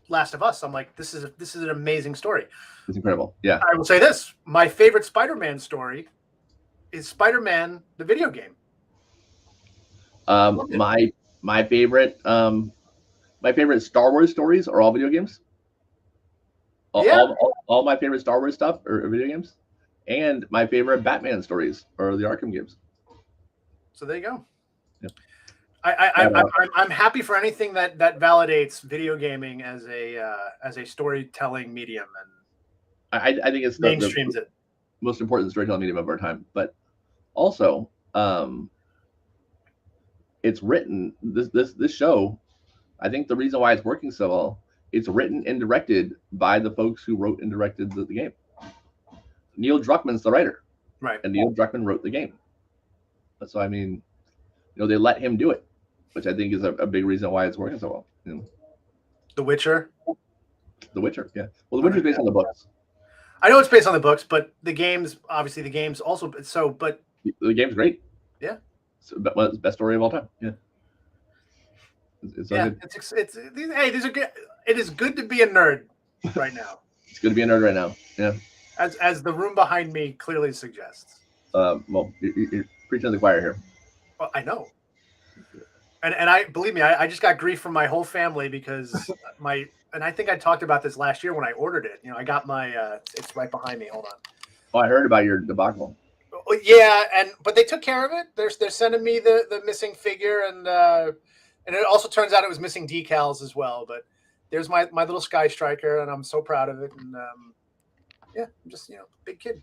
S2: Last of Us. I'm like, this is an amazing story.
S1: It's incredible. Yeah.
S2: I will say this: my favorite Spider-Man story is Spider-Man the video game.
S1: My favorite Star Wars stories are all video games. All my favorite Star Wars stuff are video games, and my favorite Batman stories are the Arkham games.
S2: So there you go.
S1: Yeah.
S2: I'm happy for anything that validates video gaming as a storytelling medium, and
S1: I think it's
S2: mainstreams it.
S1: Most important storytelling medium of our time. But also, it's written this show. I think the reason why it's working so well, it's written and directed by the folks who wrote and directed the game. Neil Druckmann's the writer,
S2: Right.
S1: and Neil Druckmann wrote the game. So I mean, they let him do it, which I think is a big reason why it's working so well.
S2: The Witcher.
S1: The Witcher, yeah. Well, The Witcher's based on the books.
S2: I know it's based on the books, but the games, obviously, the games also. So, but
S1: the game's great.
S2: Yeah.
S1: It's the best story of all time. Yeah. It's so good.
S2: Hey, these are good. It is good to be a nerd right now.
S1: It's good to be a nerd right now. Yeah.
S2: As the room behind me clearly suggests.
S1: Well, you're preaching to the choir here.
S2: Well, I know. And I believe me, I just got grief from my whole family because and I think I talked about this last year when I ordered it. I got my it's right behind me. Hold on.
S1: Oh, I heard about your debacle.
S2: Yeah, but they took care of it. They're sending me the missing figure, and it also turns out it was missing decals as well. But there's my little Sky Striker, and I'm so proud of it. And yeah, I'm just big kid.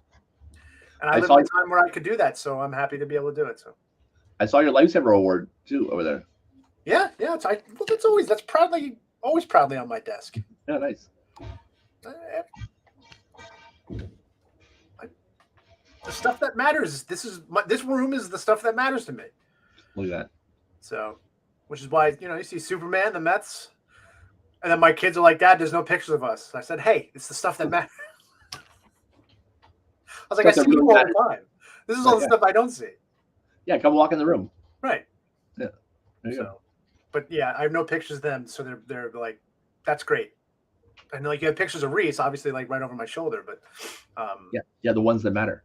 S2: And I live in a time where I could do that, so I'm happy to be able to do it. So
S1: I saw your Lifesaver Award too over there.
S2: Yeah. That's always proudly on my desk.
S1: Yeah, nice.
S2: The stuff that matters. This room is the stuff that matters to me.
S1: Look at that.
S2: So, which is why you see Superman, the Mets, and then my kids are like, "Dad, there's no pictures of us." I said, "Hey, it's the stuff that matters." I was like, "I see you all the time. This is all the stuff I don't see."
S1: Yeah, come walk in the room.
S2: Right.
S1: Yeah. There you go.
S2: But yeah, I have no pictures of them, so they're like, "That's great." And like you have pictures of Reese, obviously, like right over my shoulder, but
S1: yeah, the ones that matter.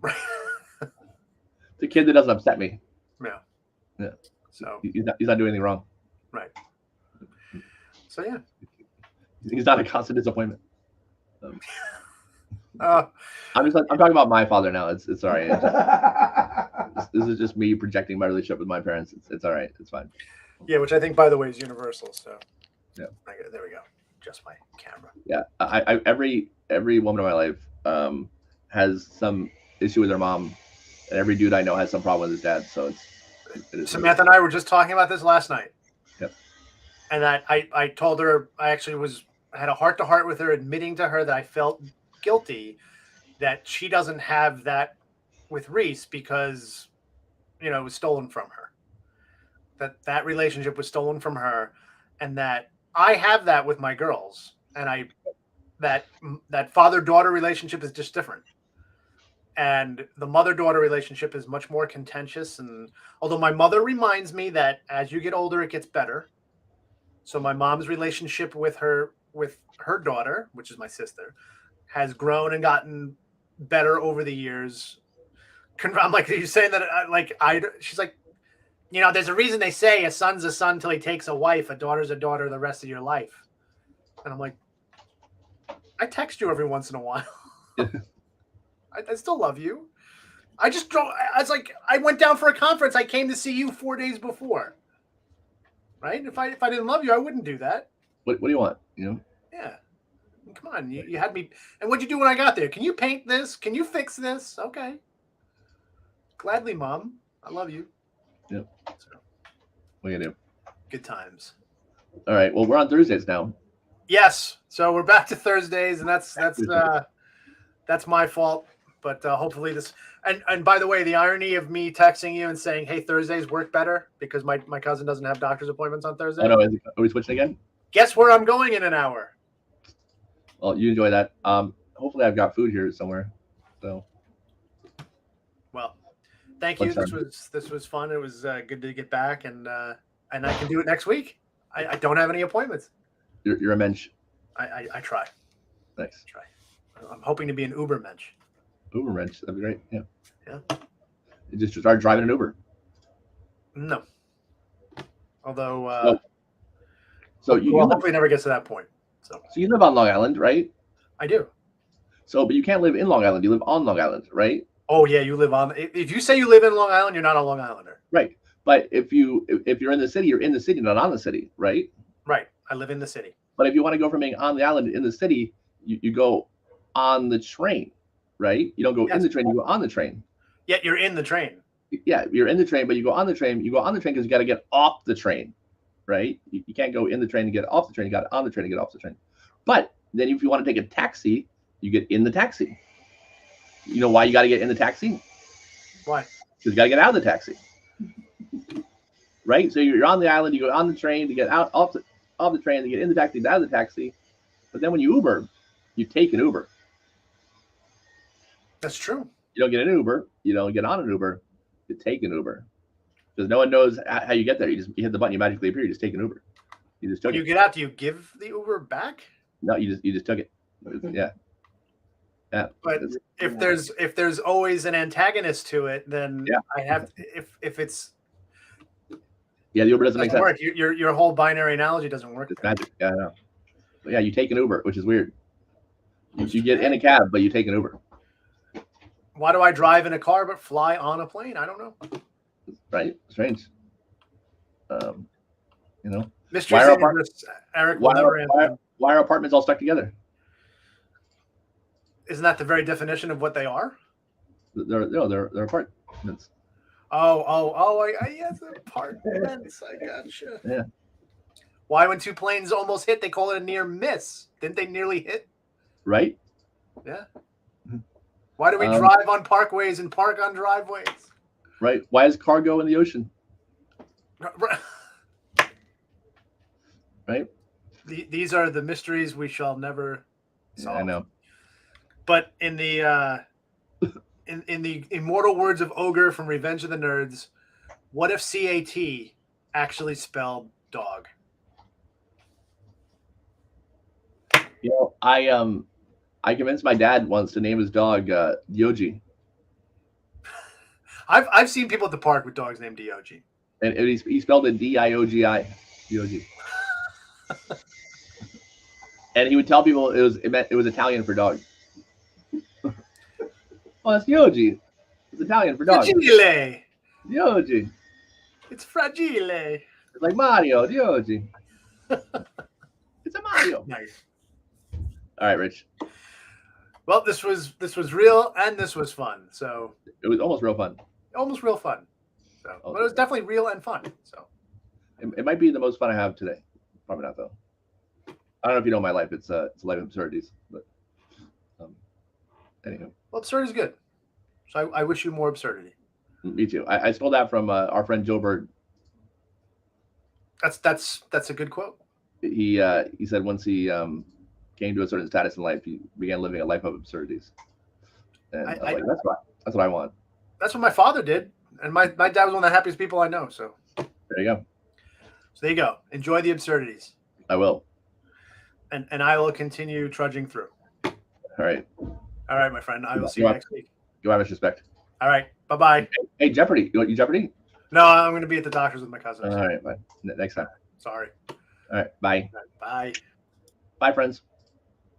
S2: Right.
S1: The kid that doesn't upset me.
S2: Yeah. So
S1: he's not doing anything wrong.
S2: Right. So yeah.
S1: He's not a constant disappointment.
S2: I'm
S1: talking about my father now. It's all right. This is just me projecting my relationship with my parents. It's all right. It's fine.
S2: Yeah, which I think, by the way, is universal. So
S1: yeah.
S2: There we go. Just my camera.
S1: Yeah. Every woman in my life has some issue with their mom, and every dude I know has some problem with his dad. So
S2: Samantha and I were just talking about this last night.
S1: Yep.
S2: And that I told her I actually had a heart-to-heart with her, admitting to her that I felt guilty that she doesn't have that with Reese because it was stolen from her. That relationship was stolen from her, and that I have that with my girls, and that father-daughter relationship is just different. And the mother-daughter relationship is much more contentious. And although my mother reminds me that as you get older, it gets better. So my mom's relationship with her daughter, which is my sister, has grown and gotten better over the years. I'm like, are you saying that? She's like, there's a reason they say a son's a son till he takes a wife, a daughter's a daughter the rest of your life. And I'm like, I text you every once in a while. I still love you. I just don't. I was like, I went down for a conference. I came to see you 4 days before. Right? If I didn't love you, I wouldn't do that.
S1: What do you want?
S2: Yeah. Come on. You had me. And what'd you do when I got there? Can you paint this? Can you fix this? Okay. Gladly, Mom. I love you.
S1: Yep. So, what are you gonna do?
S2: Good times.
S1: All right. Well, we're on Thursdays now.
S2: Yes. So we're back to Thursdays, and that's my fault. But hopefully this and by the way, the irony of me texting you and saying, "Hey, Thursdays work better," because my cousin doesn't have doctor's appointments on Thursday.
S1: Oh no, are we switching again?
S2: Guess where I'm going in an hour.
S1: Well, you enjoy that. Hopefully I've got food here somewhere. So.
S2: Well, thank you. This was fun. It was good to get back, and I can do it next week. I don't have any appointments.
S1: You're a mensch.
S2: I try.
S1: Thanks.
S2: Try. I'm hoping to be an Uber mensch.
S1: Uber mensch, that'd be great. Yeah.
S2: Yeah.
S1: You just start driving an Uber.
S2: No. Although.
S1: So you
S2: hopefully never gets to that point. So
S1: you live on Long Island, right?
S2: I do.
S1: So, but you can't live in Long Island. You live on Long Island, right?
S2: Oh yeah, you live on. If you say you live in Long Island, you're not a Long Islander.
S1: Right. But if you're in the city, you're in the city, not on the city, right?
S2: Right. I live in the city.
S1: But if you want to go from being on the island in the city, you go on the train, right? You don't go in the train, you go on the train.
S2: Yet you're in the train.
S1: Yeah, you're in the train, but you go on the train. You go on the train because you got to get off the train, right? You can't go in the train to get off the train. You got on the train to get off the train. But then if you want to take a taxi, you get in the taxi. You know why you got to get in the taxi?
S2: Why?
S1: Because you got to get out of the taxi, right? So you're on the island. You go on the train to get out off the train to get in the taxi, out of the taxi. But then when you Uber, you take an Uber.
S2: That's true.
S1: You don't get an Uber. You don't get on an Uber. You take an Uber because no one knows how you get there. You hit the button. You magically appear. You just take an Uber. You just took
S2: When
S1: it.
S2: you get out, do you give the Uber back?
S1: No, you just took it. Yeah. Yeah.
S2: But if there's always an antagonist to it, then
S1: Yeah.
S2: I have if it's
S1: Yeah, the Uber doesn't make
S2: doesn't
S1: sense.
S2: work. Your whole binary analogy doesn't work.
S1: It's magic. Yeah, I know. But yeah, you take an Uber, which is weird. You get in a cab, but you take an Uber,
S2: Why do I drive in a car but fly on a plane? I don't know.
S1: right? Strange. You know,
S2: Mysteries
S1: Why are
S2: in Universe, Eric will never answer.
S1: why are apartments all stuck together?
S2: Isn't that the very definition of what they are?
S1: They're apartments.
S2: Yes, apartments. I gotcha.
S1: Yeah.
S2: Why, when two planes almost hit, they call it a near miss? Didn't they nearly hit?
S1: Right?
S2: Yeah. Why do we
S1: Um,
S2: drive on parkways and park on driveways?
S1: Right. Why is cargo in the ocean? Right?
S2: These are the mysteries we shall never solve.
S1: I know.
S2: But in the in the immortal words of Ogre from Revenge of the Nerds, what if CAT actually spelled dog?
S1: You know, I convinced my dad once to name his dog Diogi,
S2: I've seen people at the park with dogs named Diogi.
S1: and he spelled it Diogi, Diogi. And he would tell people it was Italian for dog. Oh, that's Diogi. It's Italian for dog.
S2: Fragile.
S1: Diogi.
S2: It's fragile.
S1: It's like Mario. Diogi. It's a Mario.
S2: Nice.
S1: All right, Rich.
S2: Well, this was real and this was fun. So
S1: It was almost real fun.
S2: almost real fun. So, but it was definitely real and fun. So
S1: It might be the most fun I have today. Probably not though. I don't know if you know my life. It's a life of absurdities. But anyway,
S2: well, absurd is good. So I wish you more absurdity.
S1: me too. I stole that from our friend Joe Bird.
S2: That's a good quote.
S1: He said once he came to a certain status in life, he began living a life of absurdities. And I was like, that's what I want.
S2: That's what my father did, and my dad was one of the happiest people I know. So
S1: There you go.
S2: So there you go. Enjoy the absurdities.
S1: I will.
S2: And I will continue trudging through.
S1: All right.
S2: All right, my friend. I will see you next week.
S1: Go have respect.
S2: All right. Bye-bye.
S1: Hey, Jeopardy. You want you Jeopardy?
S2: No, I'm going to be at the doctor's with my cousin.
S1: All right. Bye. Next time.
S2: Sorry.
S1: All right. Bye.
S2: Bye.
S1: Bye, friends.